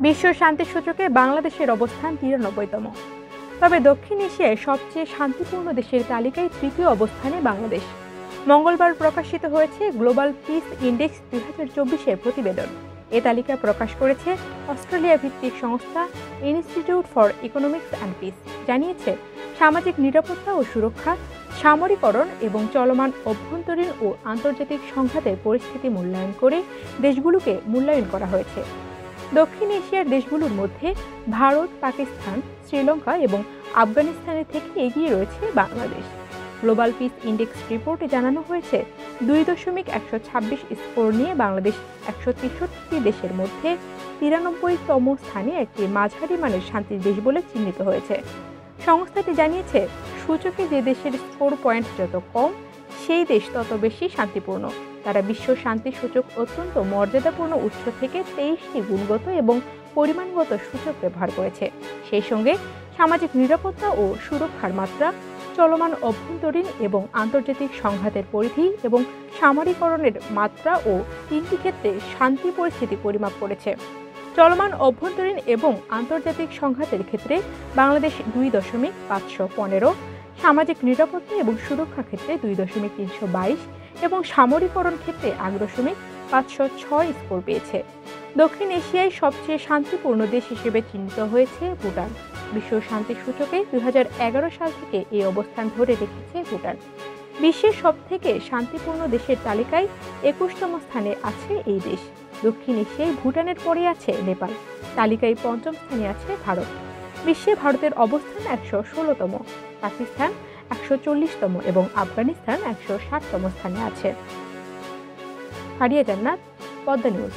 বিশ্ব শান্তি সূচকে বাংলাদেশের অবস্থান ৯৩তম। তবে দক্ষিণ এশিয়ায় সবচেয়ে শান্তিপূর্ণ দেশের তালিকায় তৃতীয় অবস্থানে বাংলাদেশ। মঙ্গলবার প্রকাশিত হয়েছে গ্লোবাল পিস ইন্ডেক্স ২০২৪-এর প্রতিবেদন। এ তালিকা প্রকাশ করেছে অস্ট্রেলিয়া ভিত্তিক সংস্থা institute for economics and piece. জানিয়েছে, সামাজিক নিরাপত্তা ও সুরক্ষা, সামরিকরণ এবং চলমান অভ্যন্তরীণ ও আন্তর্জাতিক সংঘাতের পরিস্থিতি মূল্যায়ন করে দেশগুলোকে মূল্যায়ন করা হয়েছে। দক্ষিণ এশিয়ার দেশগুলোর মধ্যে ভারত, পাকিস্তান, শ্রীলঙ্কা এবং আফগানিস্তানের থেকে এগিয়ে রয়েছে বাংলাদেশ। গ্লোবাল পিস ইন্ডেক্স রিপোর্টে জানানো হয়েছে, ২.১২৬ স্কোর নিয়ে বাংলাদেশ ১৬৩ দেশের মধ্যে ৯৩তম স্থানে একটি মাঝারি মানের শান্তির দেশ বলে চিহ্নিত হয়েছে। সংস্থাটি জানিয়েছে, সূচকে যে দেশের স্কোর পয়েন্ট যত কম, সেই দেশ তত বেশি শান্তিপূর্ণ। তারা বিশ্ব শান্তি সূচক অত্যন্ত মর্যাদাপূর্ণ উৎস থেকে ২৩টি গুণগত এবং পরিমাণগত সূচক ব্যবহার করেছে। সেই সঙ্গে সামাজিক নিরাপত্তা ও সুরক্ষার মাত্রা, চলমান অভ্যন্তরীণ এবং আন্তর্জাতিক সংঘাতের পরিধি এবং সামরিকরণের মাত্রা ও ৩টি ক্ষেত্রে শান্তি পরিস্থিতি পরিমাপ করেছে। চলমান অভ্যন্তরীণ এবং আন্তর্জাতিক সংঘাতের ক্ষেত্রে বাংলাদেশ ২.৫১৫, সামাজিক নিরাপত্তা এবং সুরক্ষা ক্ষেত্রে ২.৩২২ এবং সামরিকরণ ক্ষেত্রে ৮.৫০৬ স্কোর পেয়েছে। দক্ষিণ এশিয়ায় সবচেয়ে শান্তিপূর্ণ দেশ হিসেবে চিহ্নিত হয়েছে ভুটান। বিশ্ব শান্তি সূচকে ২০১১ সাল থেকে এই অবস্থান ধরে রেখেছে ভুটান। বিশ্বের সবথেকে শান্তিপূর্ণ দেশের তালিকায় ২১তম স্থানে আছে এই দেশ। দক্ষিণ এশিয়ায় ভুটানের পরে আছে নেপাল। তালিকায় ৫ম স্থানে আছে ভারত। বিশ্বে ভারতের অবস্থান ১১৬তম, পাকিস্তান ১৪০তম এবং আফগানিস্তান ১৬০তম স্থানে আছে। ফারিয়া জান্নাত, পদ্মা নিউজ।